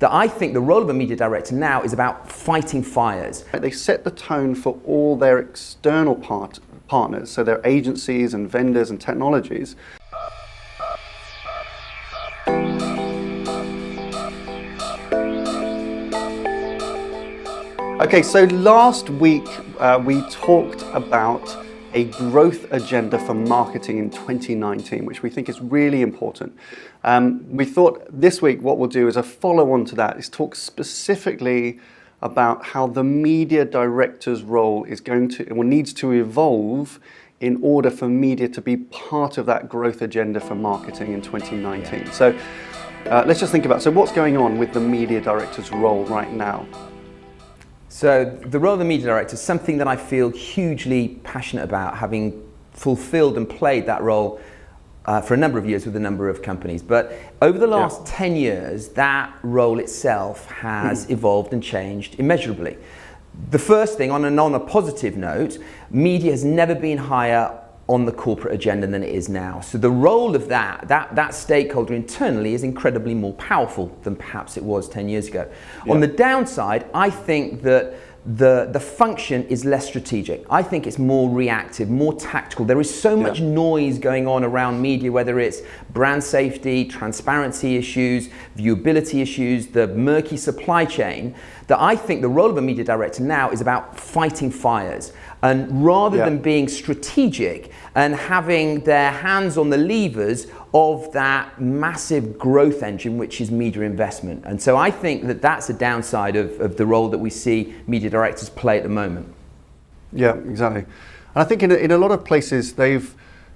that I think the role of a media director now is about fighting fires. They set the tone for all their external partners, so their agencies and vendors and technologies. Okay, so last week we talked about a growth agenda for marketing in 2019, which we think is really important. We thought this week what we'll do as a follow-on to that is talk specifically about how the media director's role is going to, or needs to evolve in order for media to be part of that growth agenda for marketing in 2019. Yeah. So let's just think about, so what's going on with the media director's role right now? So the role of the media director is something that I feel hugely passionate about, having fulfilled and played that role for a number of years with a number of companies. But over the last 10 years, that role itself has evolved and changed immeasurably. The first thing, on a positive note, media has never been higher on the corporate agenda than it is now. So the role of that stakeholder internally is incredibly more powerful than perhaps it was 10 years ago. On the downside, I think that the function is less strategic. I think it's more reactive, more tactical. There is so much noise going on around media, whether it's brand safety, transparency issues, viewability issues, the murky supply chain, that I think the role of a media director now is about fighting fires. And rather than being strategic and having their hands on the levers of that massive growth engine, which is media investment. And so I think that that's a downside of the role that we see media directors play at the moment. Yeah, exactly. And I think in a lot of places they've,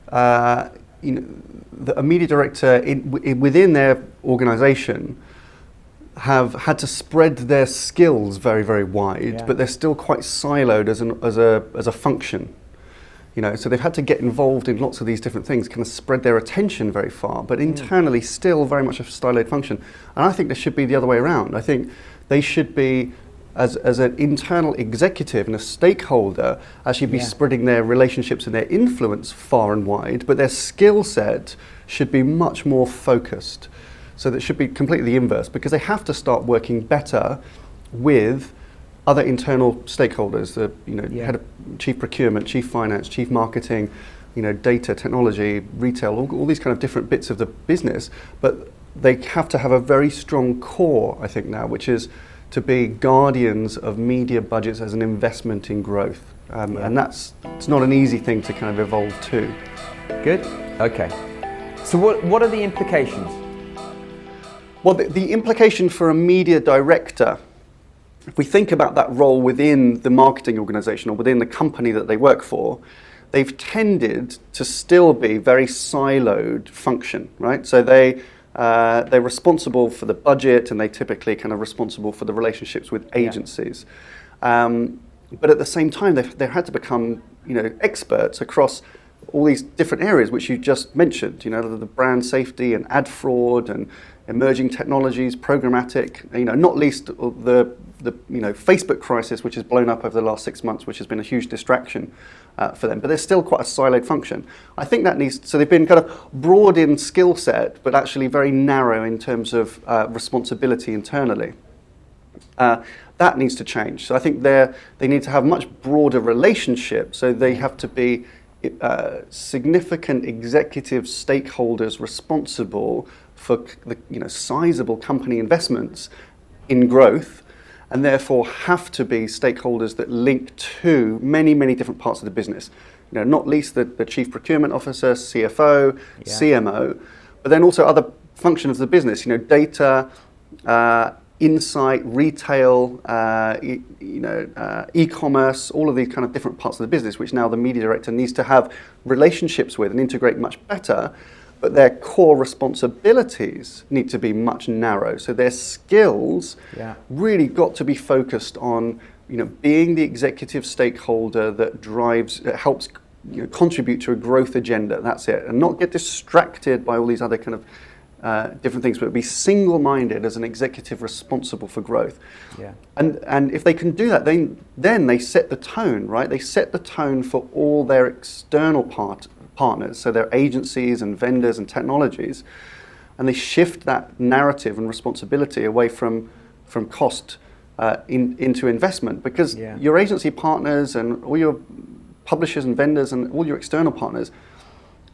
a media director within their organization have had to spread their skills very, very wide, but they're still quite siloed as a function. So they've had to get involved in lots of these different things, kind of spread their attention very far, but internally still very much a siloed function. And I think this should be the other way around. I think they should be, as an internal executive and a stakeholder, actually be spreading their relationships and their influence far and wide, but their skill set should be much more focused. So that should be completely the inverse, because they have to start working better with other internal stakeholders, the head of chief procurement, chief finance, chief marketing, data, technology, retail, all these kind of different bits of the business. But they have to have a very strong core, I think now, which is to be guardians of media budgets as an investment in growth. And it's not an easy thing to kind of evolve to. Good. Okay. So what are the implications? Well, the implication for a media director, if we think about that role within the marketing organization or within the company that they work for, they've tended to still be very siloed function, right? So they're responsible for the budget, and they typically kind of responsible for the relationships with agencies. But at the same time, they've had to become, experts across all these different areas which you just mentioned, the brand safety and ad fraud and emerging technologies, programmatic, not least the Facebook crisis, which has blown up over the last 6 months, which has been a huge distraction for them. But there's still quite a siloed function. I think that so they've been kind of broad in skill set, but actually very narrow in terms of responsibility internally. That needs to change. So I think they need to have much broader relationships. So they have to be significant executive stakeholders responsible for the sizable company investments in growth, and therefore have to be stakeholders that link to many, many different parts of the business. Not least the chief procurement officer, CFO, CMO, but then also other functions of the business. Data, insight, retail, e-commerce, all of these kind of different parts of the business, which now the media director needs to have relationships with and integrate much better. But their core responsibilities need to be much narrow. So their skills really got to be focused on, being the executive stakeholder that helps contribute to a growth agenda. That's it, and not get distracted by all these other kind of different things, but be single-minded as an executive responsible for growth. And if they can do that, then they set the tone, right? They set the tone for all their external partners, so their agencies and vendors and technologies. and they shift that narrative and responsibility away from cost into investment, because your agency partners and all your publishers and vendors and all your external partners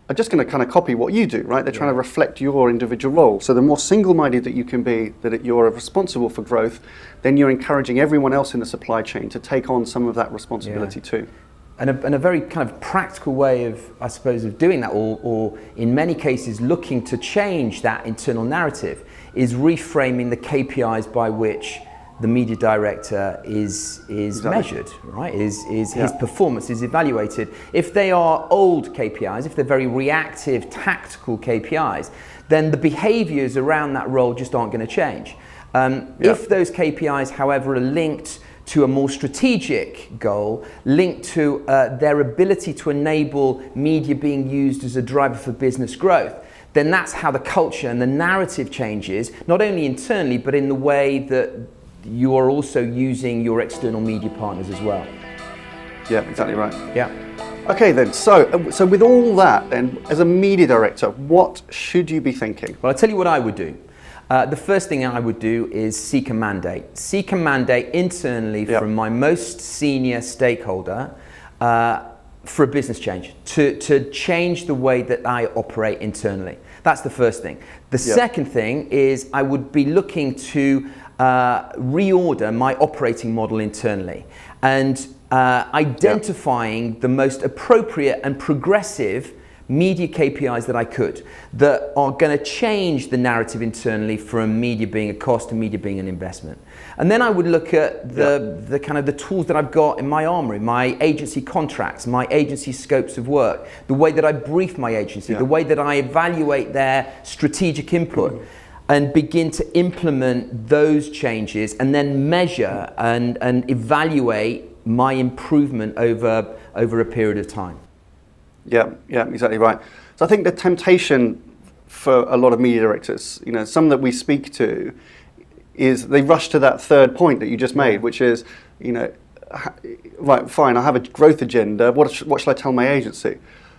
are just going to kind of copy what you do, right? They're trying to reflect your individual role. So the more single-minded that you can be, that you're responsible for growth, then you're encouraging everyone else in the supply chain to take on some of that responsibility too. And a very kind of practical way of, I suppose, of doing that, or in many cases looking to change that internal narrative, is reframing the KPIs by which the media director is measured, right? Is his performance is evaluated. If they are old KPIs, if they're very reactive, tactical KPIs, then the behaviors around that role just aren't going to change. If those KPIs, however, are linked to a more strategic goal, linked to their ability to enable media being used as a driver for business growth, then that's how the culture and the narrative changes, not only internally, but in the way that you are also using your external media partners as well. Yeah, exactly right. Yeah. Okay then, so with all that then, as a media director, what should you be thinking? Well, I'll tell you what I would do. The first thing I would do is seek a mandate. Seek a mandate internally from my most senior stakeholder for a business change, to change the way that I operate internally. That's the first thing. The second thing is I would be looking to reorder my operating model internally and identifying the most appropriate and progressive media KPIs that I could, that are going to change the narrative internally from media being a cost to media being an investment. And then I would look at the kind of the tools that I've got in my armory, my agency contracts, my agency scopes of work, the way that I brief my agency, the way that I evaluate their strategic input, and begin to implement those changes and then measure and evaluate my improvement over a period of time. Yeah, exactly right. So I think the temptation for a lot of media directors, some that we speak to, is they rush to that third point that you just made, which is, right, fine, I have a growth agenda. What should I tell my agency?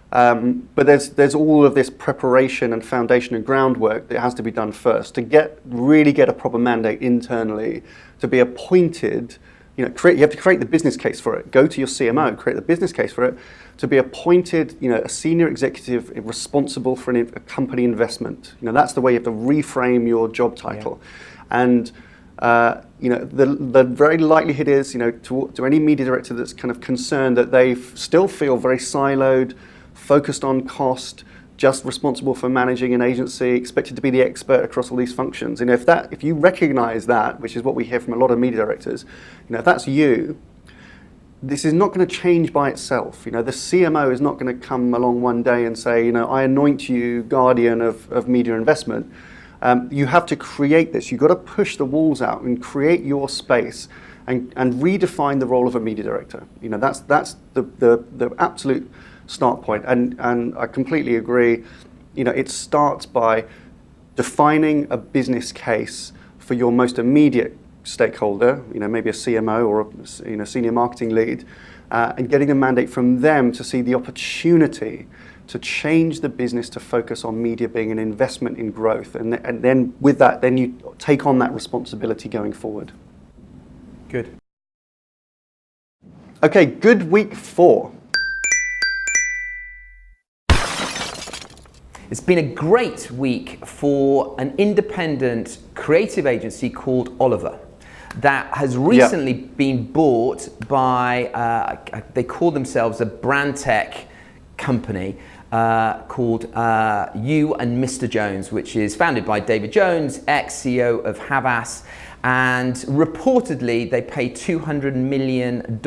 But there's all of this preparation and foundation and groundwork that has to be done first to really get a proper mandate internally, to be appointed. You have to create the business case for it. Go to your CMO, create the business case for it, to be appointed, a senior executive responsible for a company investment. That's the way you have to reframe your job title. And the very likelihood is, to any media director that's kind of concerned that they still feel very siloed, focused on cost, just responsible for managing an agency, expected to be the expert across all these functions. If you recognize that, which is what we hear from a lot of media directors, if that's you, this is not going to change by itself. The CMO is not going to come along one day and say, I anoint you guardian of media investment. You have to create this. You've got to push the walls out and create your space and redefine the role of a media director. That's the absolute start point. And I completely agree. It starts by defining a business case for your most immediate stakeholder, maybe a CMO or a senior marketing lead, and getting a mandate from them to see the opportunity to change the business to focus on media being an investment in growth. And then with that, then you take on that responsibility going forward. Good. Okay, good week 4. It's been a great week for an independent creative agency called Oliver that has recently been bought by, they call themselves a brand tech company called You and Mr. Jones, which is founded by David Jones, ex-CEO of Havas, and reportedly they paid $200 million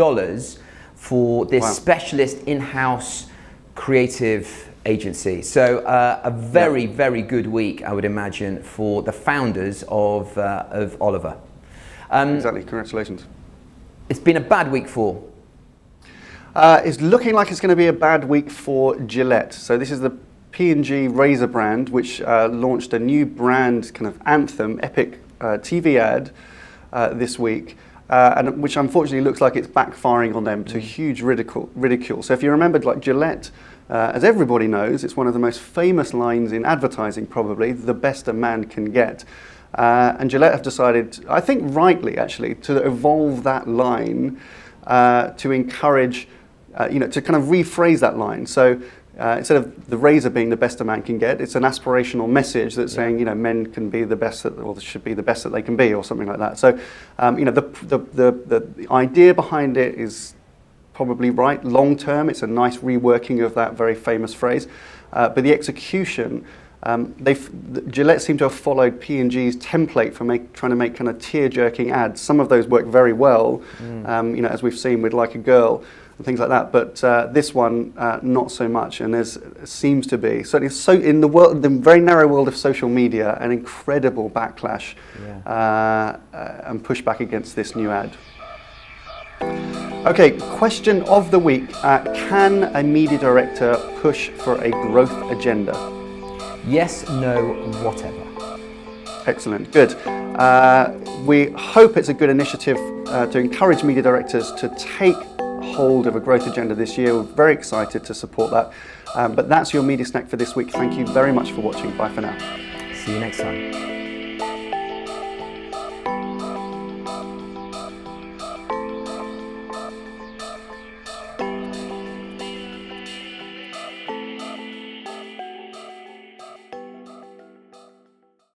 for this specialist in-house creative agency. So a very, very good week, I would imagine, for the founders of Oliver. Exactly, congratulations. It's been a bad week for? It's looking like it's going to be a bad week for Gillette. So this is the P&G razor brand, which launched a new brand kind of anthem, epic TV ad this week, and which unfortunately looks like it's backfiring on them to huge ridicule. So if you remember, like Gillette as everybody knows, it's one of the most famous lines in advertising, probably, the best a man can get. And Gillette have decided, I think rightly actually, to evolve that line to encourage, to kind of rephrase that line. So instead of the razor being the best a man can get, it's an aspirational message that's saying, men can be the best that, or should be the best that they can be, or something like that. So, the idea behind it is probably right. Long term, it's a nice reworking of that very famous phrase. But the execution, Gillette seem to have followed P&G's template for trying to make kind of tear-jerking ads. Some of those work very well, as we've seen with Like a Girl and things like that. But this one, not so much. And there seems to be, certainly in the very narrow world of social media, an incredible backlash and pushback against this new ad. Okay, question of the week. Can a media director push for a growth agenda? Yes, no, whatever. Excellent, good. We hope it's a good initiative to encourage media directors to take hold of a growth agenda this year. We're very excited to support that. But that's your media snack for this week. Thank you very much for watching. Bye for now. See you next time.